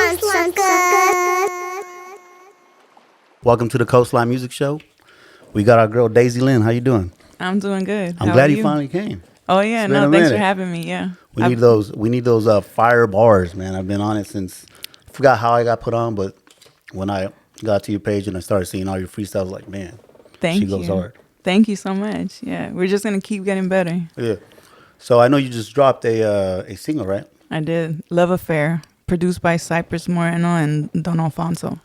Coastline sucker. Welcome to the Coastline Music Show. We got our girl DAZY LYN. How you doing? I'm doing good. I'm glad you finally came. Oh yeah, no, thanks for having me. Yeah, we need those. We need those fire bars, man. I've been on it since. I forgot how I got put on, but when I got to your page and I started seeing all your freestyles, I was like, man, Thank she you. goes hard. Thank you so much. Yeah, we're just gonna keep getting better. Yeah. So I know you just dropped a single, right? I did. Love Affair, produced by Cypress Moreno and Don Alfonso.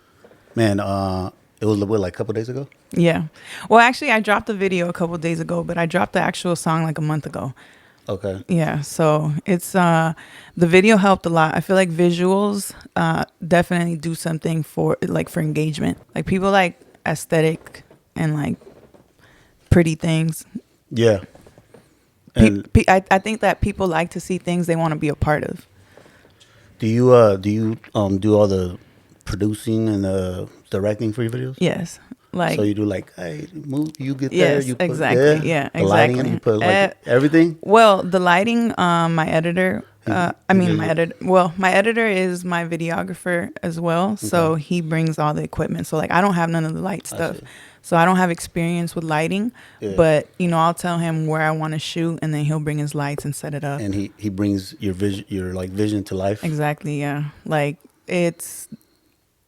Man, it was like a couple days ago. Yeah. Well, actually, I dropped the video a couple days ago, but I dropped the actual song like a month ago. Okay. Yeah. So it's the video helped a lot. I feel like visuals definitely do something for engagement. Like people like aesthetic and like pretty things. Yeah. And I think that people like to see things they want to be a part of. do you do all the producing and the directing for your videos? Yes. Like, so you do like, hey, move, you get yes, there, you put exactly. Yeah, the lighting, exactly. you put like everything. Well, the lighting, my editor, my editor is my videographer as well. So he brings all the equipment. So like, I don't have none of the light stuff. So I don't have experience with lighting, but I'll tell him where I want to shoot and then he'll bring his lights and set it up. And he brings your vision to life. Exactly. Yeah. Like it's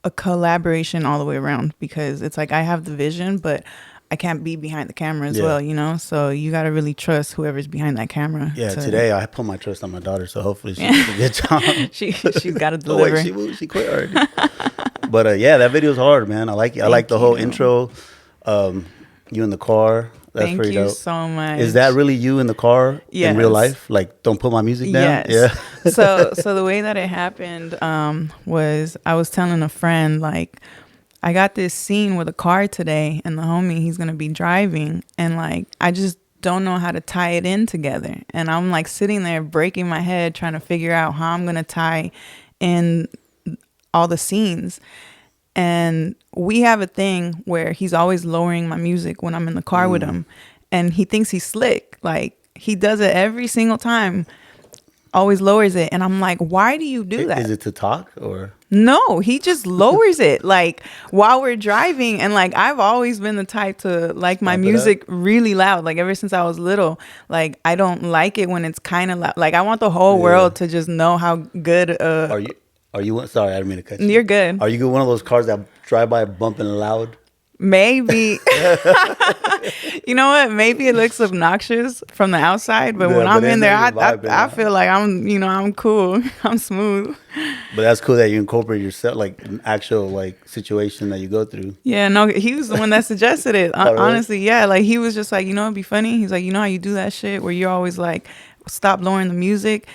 a collaboration all the way around because it's like I have the vision, but I can't be behind the camera as well, so you got to really trust whoever's behind that camera. Yeah, today I put my trust on my daughter, so hopefully she does a good job. she's got to deliver. Oh, wait, she quit already. But that video's hard, man. I like it. I like the whole intro. You in the car. That's Thank pretty you dope. so much. Is that really you in the car in real life? Like, don't put my music down? Yes. Yeah. So the way that it happened was I was telling a friend, like, I got this scene with a car today and the homie, he's going to be driving. And, like, I just don't know how to tie it in together. And I'm, like, sitting there breaking my head trying to figure out how I'm going to tie in all the scenes. And we have a thing where he's always lowering my music when I'm in the car with him. And he thinks he's slick. Like, he does it every single time. Always lowers it. And I'm like, why do you do that? Is it to talk or? No, he just lowers it like while we're driving. And like, I've always been the type to like my music really loud. Like ever since I was little, like I don't like it when it's kind of loud. Like I want the whole world to just know how good. Are you? Sorry, I didn't mean to cut you. You're good. Are you one of those cars that drive by bumping loud? Maybe. You know what? Maybe it looks obnoxious from the outside, but when I'm in there, I feel like I'm cool. I'm smooth. But that's cool that you incorporate yourself, like an actual like situation that you go through. Yeah, no, he was the one that suggested it. Oh, really? Honestly, yeah. Like he was just like, it'd be funny. He's like, how you do that shit where you're always like, stop lowering the music.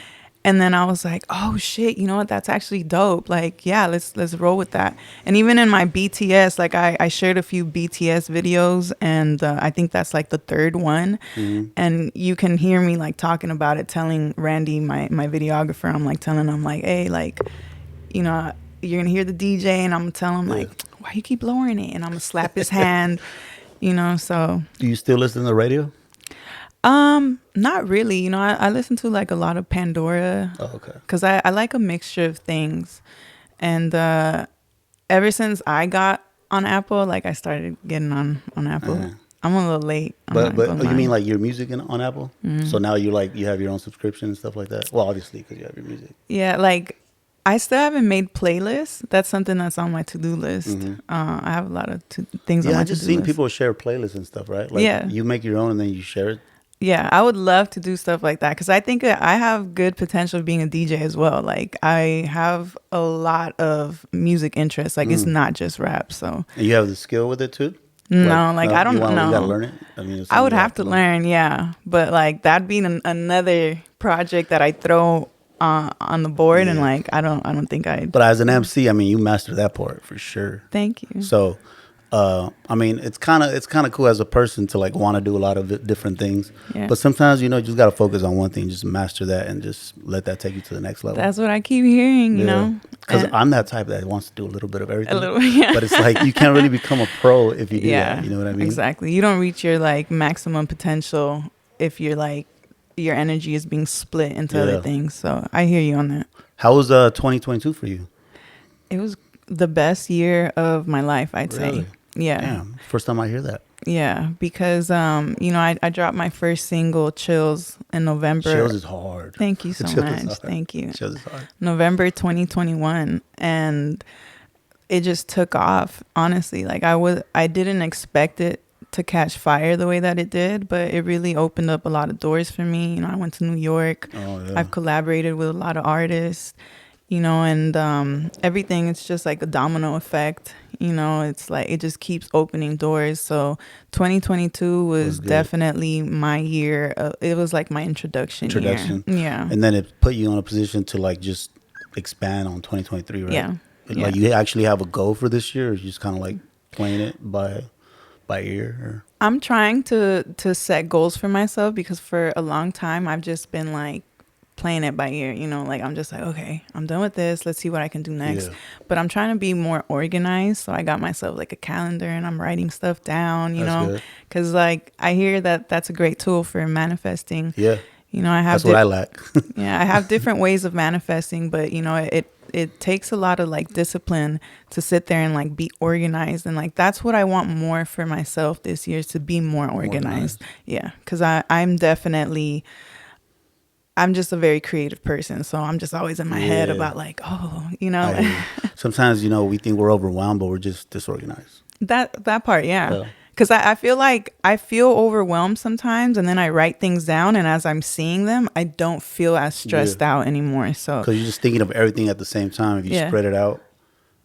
And then I was like, oh shit, you know what? That's actually dope. Like, yeah, let's roll with that. And even in my BTS, like I shared a few BTS videos, and I think that's like the third one. Mm-hmm. And you can hear me like talking about it, telling Randy, my videographer, I'm like telling him like, hey, like, you're gonna hear the DJ, and I'm gonna tell him like, why you keep lowering it? And I'm gonna slap his hand, So. Do you still listen to the radio? Not really. I listen to like a lot of Pandora. Oh, okay. Because I like a mixture of things. And ever since I got on Apple, like I started getting on Apple. I'm a little late. But you mean like your music on Apple? Mm-hmm. So now you have your own subscription and stuff like that? Well, obviously because you have your music. Yeah, like I still haven't made playlists. That's something that's on my to-do list. Mm-hmm. I have a lot of things on my to-do list. Yeah, I just seen people share playlists and stuff, right? Like you make your own and then you share it. Yeah, I would love to do stuff like that because I think I have good potential of being a DJ as well. Like I have a lot of music interests. Like it's not just rap. So and you have the skill with it too? No, I don't know. You gotta learn it. I mean, I would have to learn. Yeah, but like that'd be another project that I throw on the board, and like I don't think I. But as an MC, I mean, you master that part for sure. Thank you. So. I mean, it's kind of cool as a person to like want to do a lot of different things, but sometimes you just gotta focus on one thing, just master that, and just let that take you to the next level. That's what I keep hearing, you know. Because I'm that type that wants to do a little bit of everything. But it's like you can't really become a pro if you do that. You know what I mean? Exactly. You don't reach your like maximum potential if you're like your energy is being split into other things. So I hear you on that. How was 2022 for you? It was the best year of my life, I'd Really? say. Yeah. Damn. First time I hear that. Yeah, because I dropped my first single, Chills, in November. Chills is hard. Thank you so Chills is much. hard. Thank you. Chills is hard. November 2021, and it just took off. Honestly, like I didn't expect it to catch fire the way that it did, but it really opened up a lot of doors for me. I went to New York. Oh yeah. I've collaborated with a lot of artists, and everything. It's just like a domino effect. It's like it just keeps opening doors. So 2022 was definitely my year. It was like my introduction year. Yeah. And then it put you in a position to like just expand on 2023, right? Yeah. Like you actually have a goal for this year, or you just kind of like playing it by ear? Or? I'm trying to set goals for myself, because for a long time I've just been like playing it by ear, like I'm just like, okay, I'm done with this, let's see what I can do next. But I'm trying to be more organized, so I got myself like a calendar and I'm writing stuff down, because like I hear that that's a great tool for manifesting. I have that's what I lack. I have different ways of manifesting, but it takes a lot of like discipline to sit there and like be organized, and like that's what I want more for myself this year, is to be more organized. Yeah, because I'm just a very creative person, so I'm just always in my head about like, Sometimes we think we're overwhelmed, but we're just disorganized. That part, because I feel like I feel overwhelmed sometimes, and then I write things down, and as I'm seeing them, I don't feel as stressed out anymore. So because you're just thinking of everything at the same time. If you spread it out,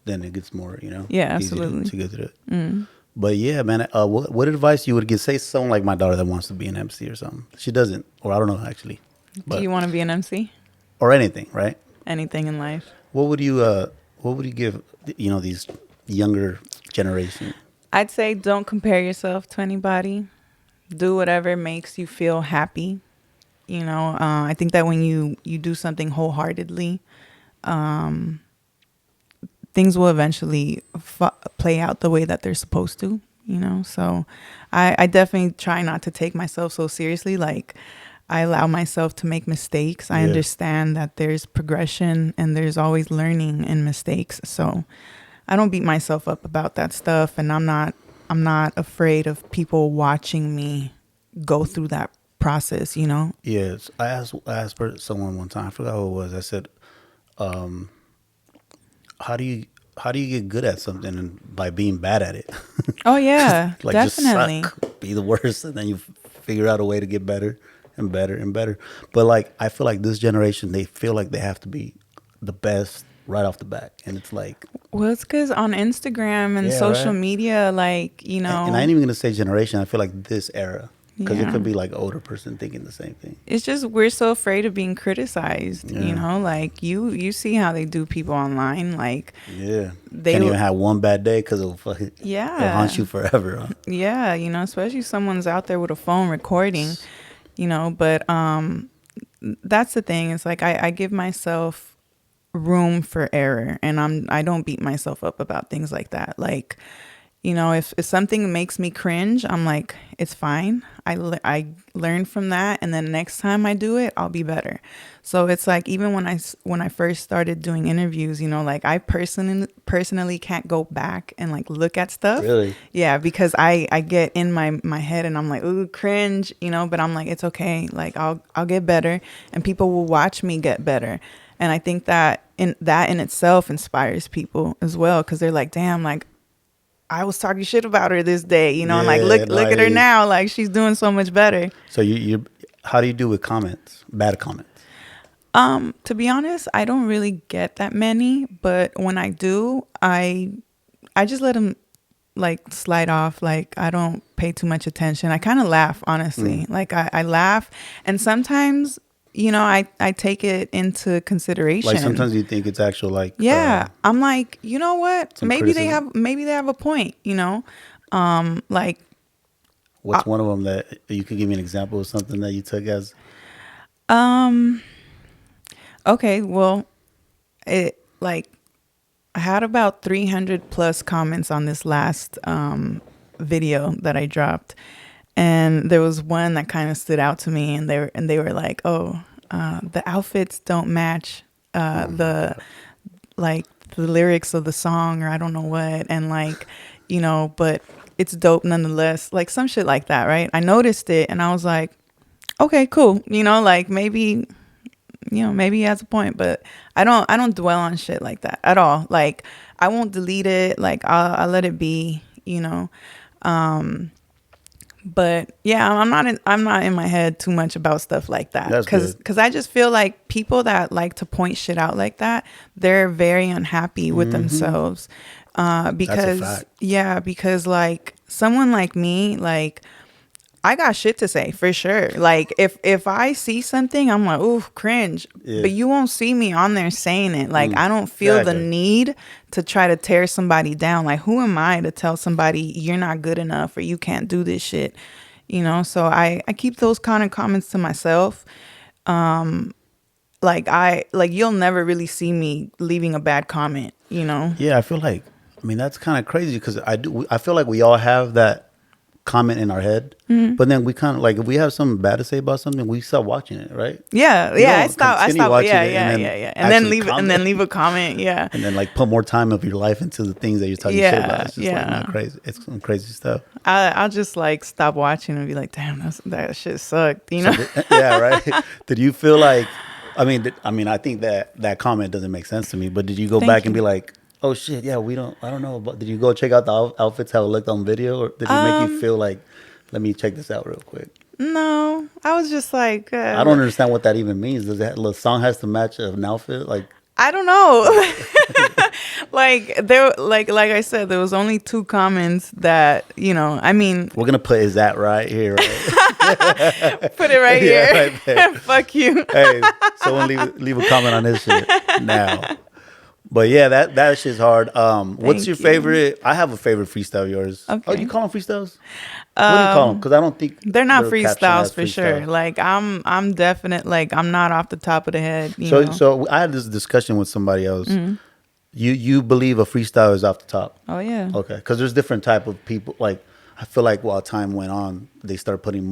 then it gets more, absolutely, easy to get through it. But yeah, man, what advice you would give? Say someone like my daughter that wants to be an MC or something. She doesn't, or I don't know actually. But, do you want to be an MC? Or anything, right? Anything in life. What would you give these younger generation? I'd say don't compare yourself to anybody. Do whatever makes you feel happy. I think that when you do something wholeheartedly, things will eventually play out the way that they're supposed to. So I definitely try not to take myself so seriously. Like, I allow myself to make mistakes. I understand that there's progression and there's always learning in mistakes. So I don't beat myself up about that stuff, and I'm not afraid of people watching me go through that process, Yes. I asked someone one time, I forgot who it was. I said, how do you get good at something? And by being bad at it. Oh yeah. Like definitely. Just suck, be the worst, and then you figure out a way to get better and better and better. But like I feel like this generation, they feel like they have to be the best right off the bat, and it's like, well, it's because on Instagram and social media, like and I ain't even gonna say generation. I feel like this era, because it could be like older person thinking the same thing. It's just we're so afraid of being criticized. Like you see how they do people online, like they can't even have one bad day because it'll haunt you forever. Huh? Yeah, especially if someone's out there with a phone recording. But that's the thing. It's like I give myself room for error, and I don't beat myself up about things like that. Like, if something makes me cringe, I'm like, it's fine. I learn from that, and then next time I do it, I'll be better. So it's like, even when I first started doing interviews, like I personally can't go back and like look at stuff. Really? Yeah, because I get in my head and I'm like, ooh, cringe, but I'm like, it's okay. Like I'll get better, and people will watch me get better. And I think that in itself inspires people as well, because they're like, damn, like I was talking shit about her this day, and like look at her now, like she's doing so much better. So you how do you do with comments, bad comments? To be honest, I don't really get that many, but when I do, I just let them like slide off. Like I don't pay too much attention. I kind of laugh, honestly. Like I laugh, and sometimes I take it into consideration. Like sometimes you think it's actual like I'm like, you know what? Maybe criticism. they have a point. Like what's one of them that you could give me an example of something that you took as? Okay, well, it like I had about 300 plus comments on this last video that I dropped. And there was one that kind of stood out to me, and they were like, "Oh, the outfits don't match the the lyrics of the song or I don't know what, and like, you know, but it's dope nonetheless. Like some shit like that, right? I noticed it and I was like, okay, cool. You know, like maybe, you know, maybe he has a point, but I don't dwell on shit like that at all. Like I won't delete it. Like I'll let it be, you know. But yeah, I'm not in my head too much about stuff like that. Cause I just feel like people that like to point shit out like that, they're very unhappy with themselves. Because because like someone like me, like I got shit to say for sure. Like if I see something, I'm like, ooh, cringe. Yeah. But you won't see me on there saying it. Like I don't feel the need to try to tear somebody down. Like who am I to tell somebody you're not good enough or you can't do this shit? You know, so I keep those kind of comments to myself. Like you'll never really see me leaving a bad comment, you know? Yeah, I feel like, I mean, that's kind of crazy because I feel like we all have that comment in our head, but then we kind of like if we have something bad to say about something, we stop watching it, right? I stop and then leave a comment, and then like put more time of your life into the things that you're talking shit about. It's just like not crazy. It's some crazy stuff. I'll just like stop watching and be like, damn, that shit sucked, you know? Yeah, right. Did you feel like, I mean, I think that comment doesn't make sense to me, but did you go back and be like, oh shit, yeah, I don't know. But did you go check out the outfits, how it looked on video? Or did it make you feel like, let me check this out real quick? No, I was just like... I don't understand what that even means. Does that the song has to match an outfit? Like, I don't know. like I said, there was only 2 comments that, you know, I mean... We're going to put, is that right here, right? Put it right here. Right. Fuck you. Hey, someone leave a comment on this shit now. But yeah, that shit's hard. What's your favorite? I have a favorite freestyle of yours. Okay. Oh, you call them freestyles? What do you call them? Because I don't think they're not freestyles for sure. Like I'm definite. Like I'm not off the top of the head. So I had this discussion with somebody else. Mm-hmm. You believe a freestyle is off the top? Oh yeah. Okay, because there's different type of people. Like I feel like while time went on, they start putting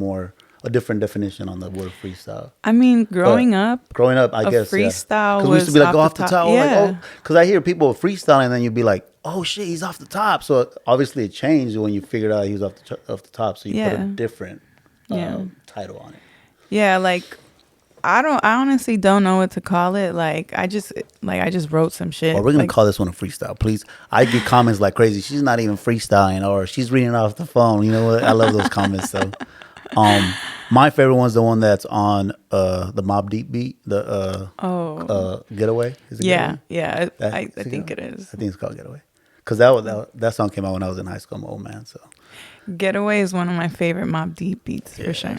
a different definition on the word freestyle. I mean, growing up, I guess freestyle because we used to be like, go off the top. Yeah. Like, because I hear people freestyling, and then you'd be like, oh shit, he's off the top. So obviously it changed when you figured out he was off the top. So you put a different title on it. Yeah, like I honestly don't know what to call it. Like I just wrote some shit. Or we're gonna call this one a freestyle, please. I get comments like crazy. She's not even freestyling, or she's reading off the phone. You know what? I love those comments though. My favorite one's the one that's on the Mobb Deep beat, the Getaway. Is it Getaway? Yeah. I think it is. I think it's called Getaway, because that song came out when I was in high school. I'm an old man, so. Getaway is one of my favorite Mobb Deep beats for sure.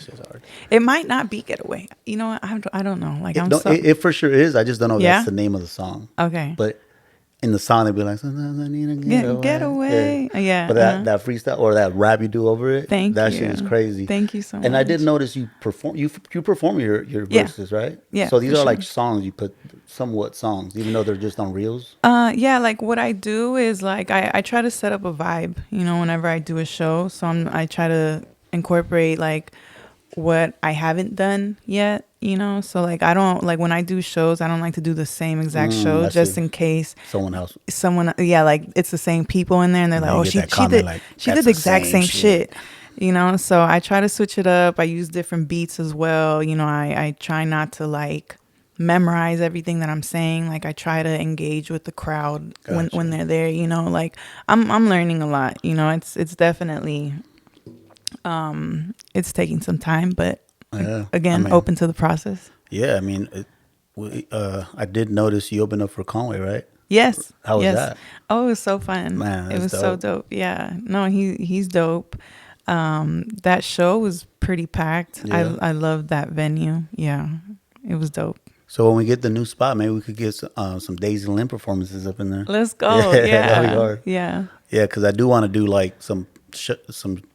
It might not be Getaway. You know what? I don't know. Like it for sure is. I just don't know if that's the name of the song. Okay. But in the song, they'd be like, sometimes I need to get away. Yeah. But that freestyle or that rap you do over it, that shit is crazy. Thank you so much. And I did notice you perform your verses, right? Yeah. So these are like songs you put, somewhat songs, even though they're just on reels? Yeah, like what I do is like I try to set up a vibe, you know, whenever I do a show. So I try to incorporate like what I haven't done yet, you know. So like I don't like when I do shows, I don't like to do the same exact show just in case someone like it's the same people in there and they're like, oh, she did the exact same shit. You know, so I try to switch it up. I use different beats as well. You know, I try not to like memorize everything that I'm saying. Like I try to engage with the crowd when they're there, you know. Like I'm learning a lot, you know. It's definitely it's taking some time, but again, open to the process. Yeah, I mean, I did notice you opened up for Conway, right? Yes. How was that? Oh, it was so fun. Man, it was so dope. Yeah. No, he's dope. That show was pretty packed. Yeah. I loved that venue. Yeah, it was dope. So when we get the new spot, maybe we could get some DAZY LYN performances up in there. Let's go. Yeah. That'd be hard. Yeah. Yeah, because I do want to do like some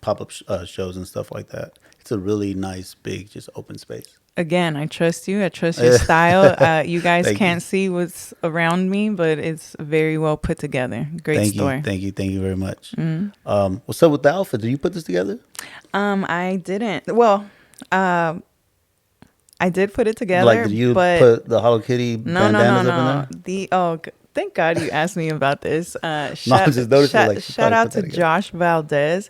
pop-up shows and stuff like that. It's a really nice, big, just open space. Again, I trust you. I trust your style. You guys can't see what's around me, but it's very well put together. Great store. Thank you very much. Mm-hmm. What's up with the outfit? Did you put this together? I didn't. Well, I did put it together. Like, did you put the Hello Kitty bandanas up in there? Thank God you asked me about this. I just noticed it, like, she Shout probably out put to that together. Josh Valdez.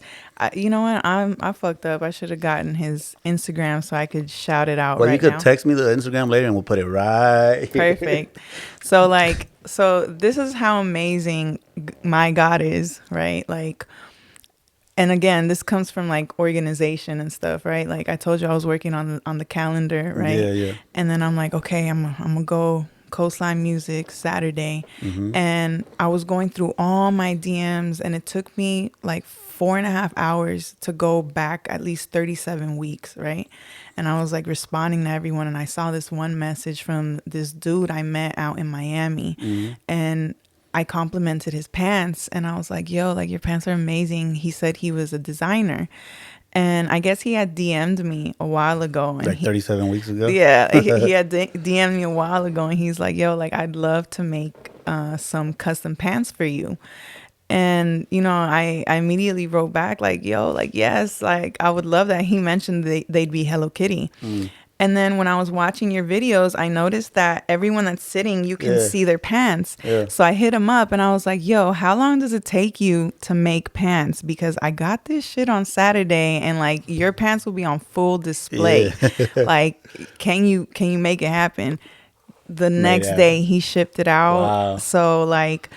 You know what? I fucked up. I should have gotten his Instagram so I could shout it out Well, you right could now. text me the Instagram later, and we'll put it right here. Perfect. So like, so this is how amazing my God is, right? Like, and again, this comes from like organization and stuff, right? Like I told you, I was working on the calendar, right? Yeah, yeah. And then I'm like, okay, I'm gonna go Coastline Music Saturday, and I was going through all my DMs, and it took me like 4.5 hours to go back at least 37 weeks, right? And I was like responding to everyone, and I saw this one message from this dude I met out in Miami, and I complimented his pants, and I was like, yo, like your pants are amazing. He said he was a designer, and I guess he had DM'd me a while ago, and Like 37 weeks ago. yeah, he had DM'd me a while ago, and he's like, yo, like I'd love to make some custom pants for you. And you know, I immediately wrote back like, yo, like yes, like I would love that. He mentioned they'd be Hello Kitty. And then when I was watching your videos, I noticed that everyone that's sitting, you can Yeah. see their pants. Yeah. So I hit him up and I was like, yo, how long does it take you to make pants? Because I got this shit on Saturday, and like your pants will be on full display. Like, can you make it happen? The next happen. day he shipped it out. Wow. So like,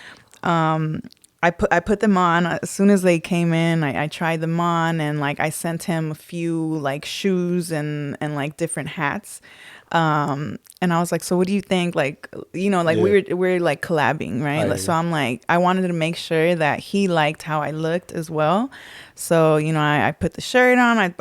I put them on as soon as they came in. I tried them on, and like I sent him a few like shoes and like different hats. And I was like, so what do you think? Like, you know, like Yeah. we're like collabing, right? Yeah. So I'm like, I wanted to make sure that he liked how I looked as well. So, you know, I put the shirt on,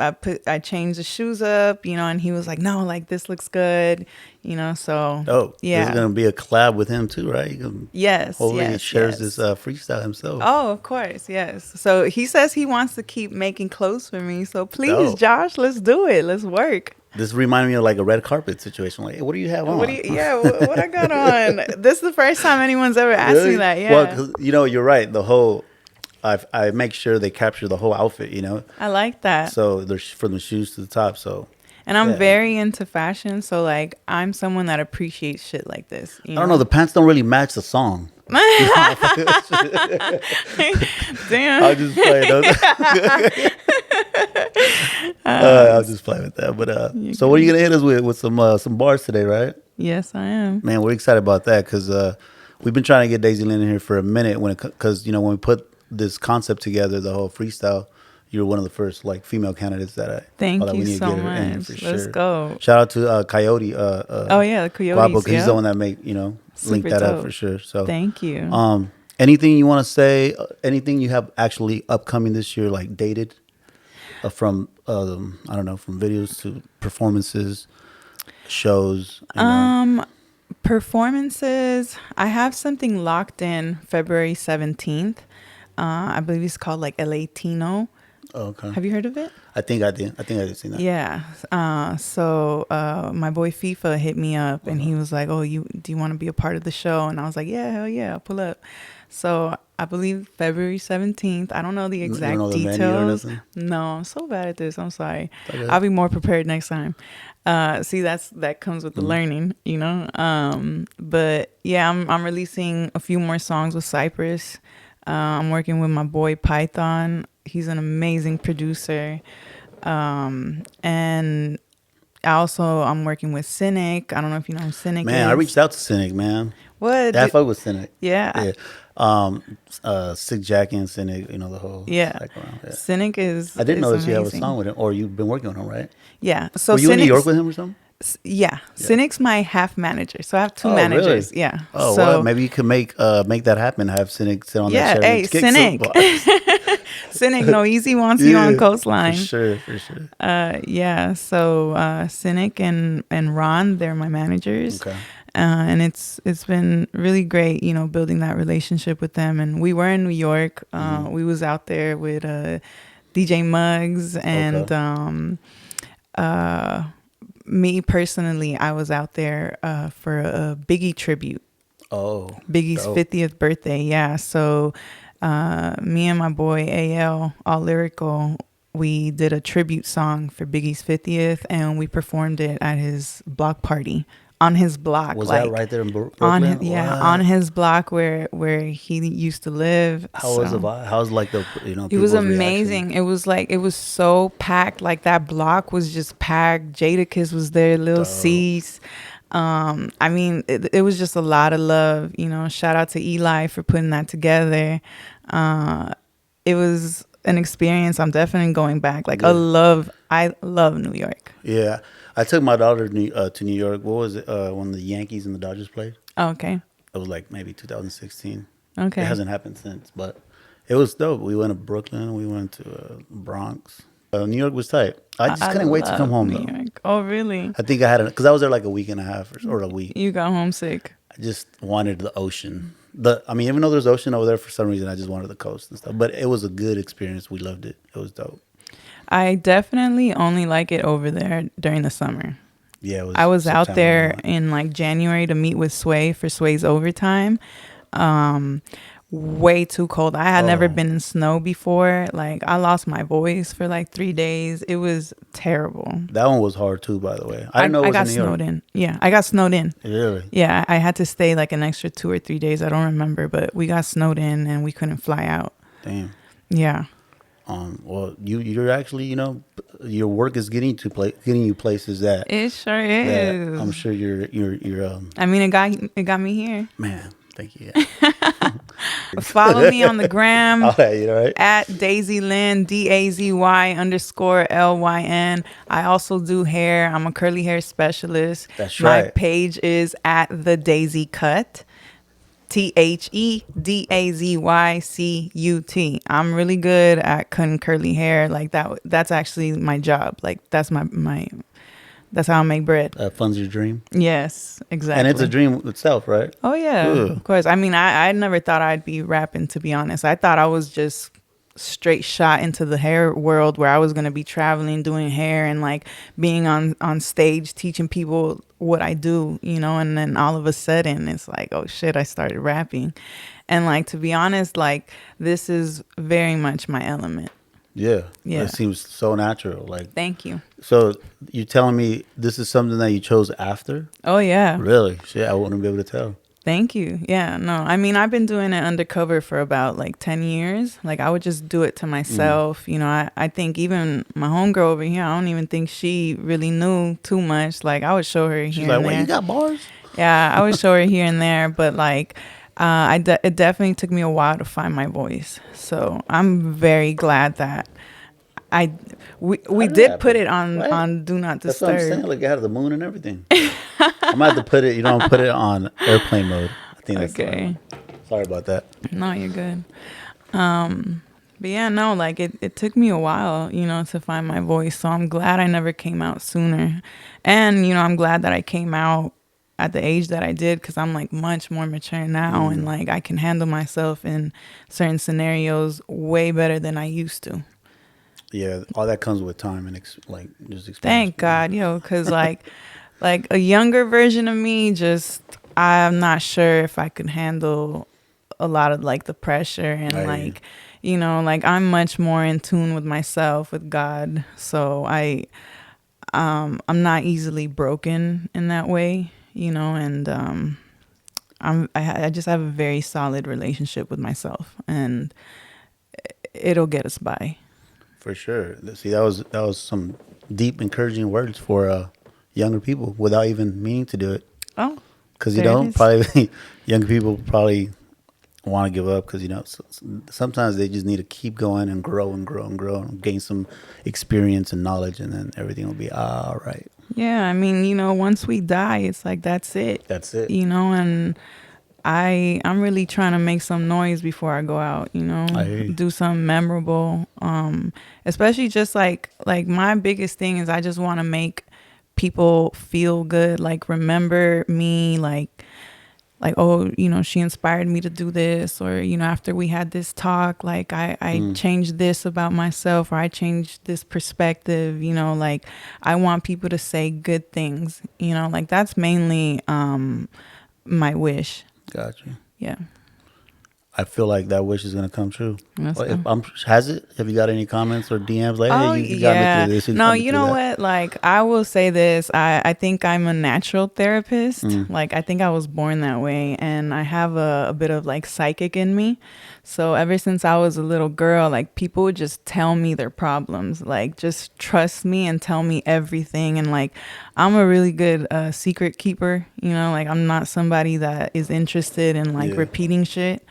I changed the shoes up, you know, and he was like, no, like this looks good, you know, so Oh, yeah. There's going to be a collab with him too, right? You can, Yes. hopefully he yes, shares yes. this freestyle himself. Oh, of course, yes. So he says he wants to keep making clothes for me. So please, Dope. Josh, let's do it. Let's work. This reminded me of like a red carpet situation. Like, hey, what do you have on? What I got on? This is the first time anyone's ever asked Really? me that. Yeah. Well, 'cause, you know, you're right. The whole, I make sure they capture the whole outfit, you know? I like that. So there's from the shoes to the top. So And I'm yeah. very into fashion. So like, I'm someone that appreciates shit like this. You I don't know. The pants don't really match the song. Damn. I'll just play it. I'll just play with that. But so what are you gonna hit us with some bars today, right? Yes, I am. Man, we're excited about that because we've been trying to get DAZY LYN in here for a minute because you know when we put this concept together, the whole freestyle. You're one of the first like female candidates that Thank we you need to so get her in much. for Let's sure. go. Shout out to Coyote. Oh yeah, the Coyotes. Guapo, 'cause he's yeah. the one that link Super that up dope. for sure. So Thank you. anything you want to say? Anything you have actually upcoming this year, like dated from I don't know, from videos to performances, shows. You know? Performances. I have something locked in February 17th. I believe it's called like LA Tino. Oh, okay. Have you heard of it? I think I did. I think I did see that. Yeah. So my boy FIFA hit me up and he was like, "Oh, do you want to be a part of the show?" And I was like, "Yeah, hell yeah, I'll pull up." So I believe February 17th. I don't know the exact know the venue or details. nothing? No, I'm so bad at this. I'm sorry. Okay. I'll be more prepared next time. See, that comes with the learning, you know. But yeah, I'm releasing a few more songs with Cypress. I'm working with my boy Python. He's an amazing producer. And I'm working with Cynic. I don't know if you know who Cynic is. Man, I reached out to Cynic, man. What? Yeah, I fuck with Cynic. Yeah. Sick Jack and Cynic, you know, the whole background. Yeah. Cynic is I didn't know that you have a amazing. song with him, or you've been working with him, right? Yeah. So Were you in New Cynic's- York with him or something? Yeah. Cynic's my half manager. So I have two Oh, managers. really? Yeah. Oh, so, well, maybe you could make that happen. Have Cynic sit on that chair. hey, and kick Cynic. some bars. Cynic Noeazy wants you on Coastline. For sure. Yeah. So Cynic and Ron, they're my managers. Okay. And it's been really great, you know, building that relationship with them. And we were in New York. We was out there with DJ Muggs and me personally, I was out there for a Biggie tribute. Oh, Biggie's dope. 50th birthday. Yeah. So me and my boy AL, All Lyrical, we did a tribute song for Biggie's 50th and we performed it at his block party on his block. Was like, that right there in on Brooklyn? on his block where he used to live. How was the So vibe? How's like the it was people's amazing. reaction? It was like, it was so packed. Like, that block was just packed. Jadakiss was there, Lil Dope. Cease. I mean, it was just a lot of love. Shout out to Eli for putting that together. It was an experience. I'm definitely going back. Like, Yeah. I love New York. Yeah, I took my daughter to New York. What was it? When the Yankees and the Dodgers played? Okay. It was like maybe 2016. Okay. It hasn't happened since, but it was dope. We went to Brooklyn. We went to Bronx. New York was tight. I just couldn't wait to come love home New though. York. Oh, really? I think I had because I was there like a week and a half or a week. You got homesick. I just wanted the ocean. Even though there's ocean over there, for some reason, I just wanted the coast and stuff. But it was a good experience. We loved it. It was dope. I definitely only like it over there during the summer. Yeah, it was I was September out there when I went. in like January to meet with Sway for Sway's overtime. Way too cold. I had never been in snow before. Like, I lost my voice for like 3 days. It was terrible. That one was hard too, by the way. I didn't know it was got in New York. snowed in. Yeah, I got snowed in. Really? Yeah, I had to stay like an extra 2 or 3 days. I don't remember, but we got snowed in and we couldn't fly out. Damn. Yeah. Well, you're actually, your work is getting you places that It sure that is. I'm sure you're I mean, it got me here. man. Thank you. Follow me on the gram. All right, right. At DAZY LYN, DAZY_LYN. I also do hair. I'm a curly hair specialist. That's My right. page is at the Daisy Cut. THEDAZYCUT. I'm really good at cutting curly hair. Like that. That's actually my job. Like that's my. That's how I make bread. Funds your dream, Yes, exactly. and it's a dream itself, right? Oh yeah, Ugh. of course. I mean, I never thought I'd be rapping, to be honest. I thought I was just straight shot into the hair world where I was gonna be traveling, doing hair, and like being on stage teaching people what I do, and then all of a sudden it's like, oh shit, I started rapping. And like, to be honest, like this is very much my element. Yeah. Yeah. It seems so natural. Like, Thank you. so you're telling me this is something that you chose after? Oh yeah. Really? Shit, I wouldn't be able to tell. Thank you. Yeah, no. I mean, I've been doing it undercover for about like 10 years. Like, I would just do it to myself. I think even my homegirl over here, I don't even think she really knew too much. Like, I would show her here She's and like, there. wait, you got bars? Yeah, I would show her here and there. But like, it definitely took me a while to find my voice. So I'm very glad that we did did that put happen? it on Right. on Do Not That's what I'm saying. Disturb. Like, out of the moon and everything. I might have to put it, put it on airplane mode. I think that's the right Okay. one. Sorry about that. No, you're good. But yeah, no, like it took me a while, to find my voice. So I'm glad I never came out sooner. And, I'm glad that I came out at the age that I did, because I'm like much more mature now and like I can handle myself in certain scenarios way better than I used to. Yeah, all that comes with time and just experience. Thank God, because like a younger version of me, just I'm not sure if I could handle a lot of like the pressure and I hear like like I'm much more in tune with myself, with God. So I'm not easily broken in that way, and I just have a very solid relationship with myself, and it'll get us by. For sure. See, that was some deep, encouraging words for younger people without even meaning to do it. Oh, Because there it is. probably younger people probably want to give up because sometimes they just need to keep going and grow and grow and grow and gain some experience and knowledge, and then everything will be all right. Yeah, I mean, once we die, it's like that's it. That's it. And I'm really trying to make some noise before I go out, I hear you. do something memorable. Especially just like my biggest thing is I just want to make people feel good, like remember me, like oh, she inspired me to do this, or after we had this talk, like I changed this about myself, or I changed this perspective, like I want people to say good things, like that's mainly my wish. Gotcha. Yeah. I feel like that wish is gonna come true. That's Well, good. has it? Have you got any comments or DMs like, Oh hey, you got me yeah. through this? No, got me you through know that? what? Like I will say this. I think I'm a natural therapist. Mm. Like I think I was born that way and I have a bit of like psychic in me. So ever since I was a little girl, like people would just tell me their problems. Like just trust me and tell me everything. And like I'm a really good secret keeper, you know, like I'm not somebody that is interested in like Yeah. repeating shit.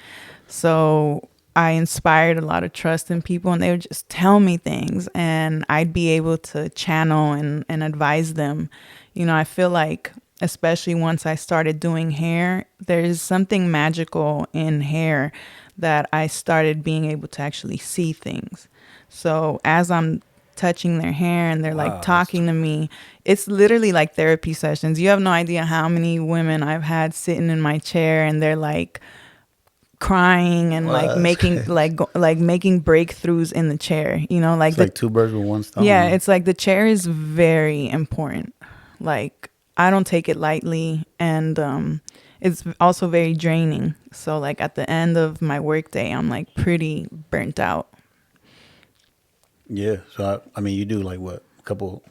So I inspired a lot of trust in people and they would just tell me things and I'd be able to channel and advise them. You know, I feel like, especially once I started doing hair, there's something magical in hair that I started being able to actually see things. So as I'm touching their hair and they're like Wow, talking to me, it's literally like therapy sessions. You have no idea how many women I've had sitting in my chair and they're like, crying and like Wow, that's making crazy. like making breakthroughs in the chair, you know, like It's like two birds with one stone. yeah, Huh? it's like the chair is very important. Like I don't take it lightly and it's also very draining. So like at the end of my workday I'm like pretty burnt out. Yeah. So I mean, you do like what? A couple.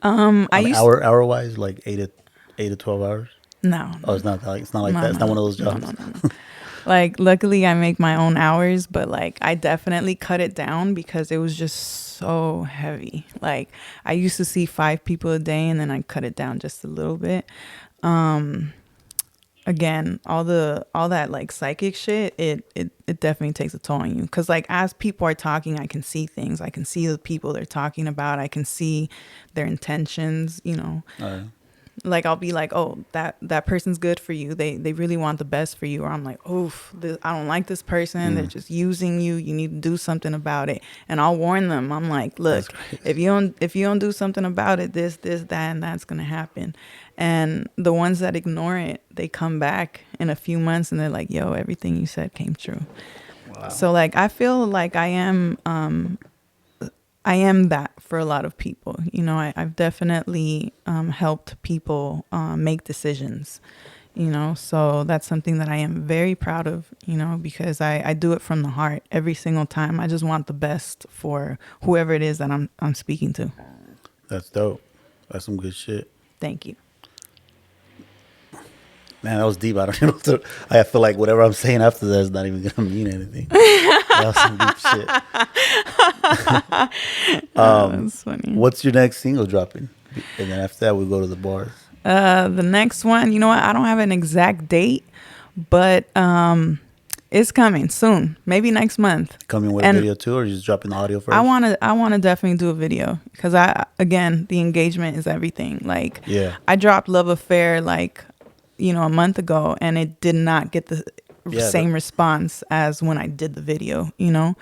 I I mean, used hour wise, like 8 to 12 hours. no, Oh, it's not like no, that. It's not one of those no, jobs. no. Like luckily I make my own hours, but like I definitely cut it down because it was just so heavy. Like I used to see 5 people a day and then I cut it down just a little bit. Again, all that like psychic shit, it definitely takes a toll on you. Cause like as people are talking, I can see things. I can see the people they're talking about. I can see their intentions, you know. All right. Like I'll be like, oh, that person's good for you. They really want the best for you. Or I'm like, oof, I don't like this person. They're just using you. You need to do something about it. And I'll warn them. I'm like, look, if you don't do something about it, this, that, and that's gonna happen. And the ones that ignore it, they come back in a few months and they're like, yo, everything you said came true. Wow. So like I feel like I am that for a lot of people. You know, I've definitely helped people make decisions, you know, so that's something that I am very proud of, you know, because I do it from the heart every single time. I just want the best for whoever it is that I'm speaking to. That's dope. That's some good shit. Thank you. Man, that was deep. I don't know. I feel like whatever I'm saying after that is not even gonna mean anything. That was some deep shit. That's funny. What's your next single dropping? And then after that, we go to the bars. The next one, you know what? I don't have an exact date, but it's coming soon. Maybe next month. Coming with a video too, or just dropping the audio first? I wanna definitely do a video because again the engagement is everything. Like Yeah. I dropped Love Affair like, you know, a month ago and it did not get the same response as when I did the video, you know?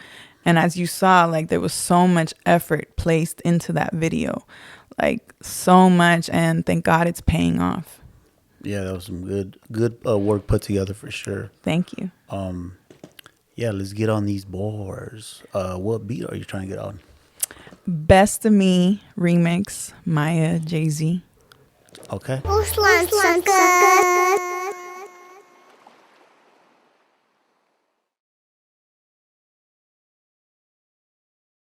And as you saw, like there was so much effort placed into that video, like so much, and thank God it's paying off. Yeah, that was some good work put together for sure. Thank you. Yeah, let's get on these bars. What beat are you trying to get on? Best of Me remix, Maya, Jay-Z. Okay. Coastline sucker.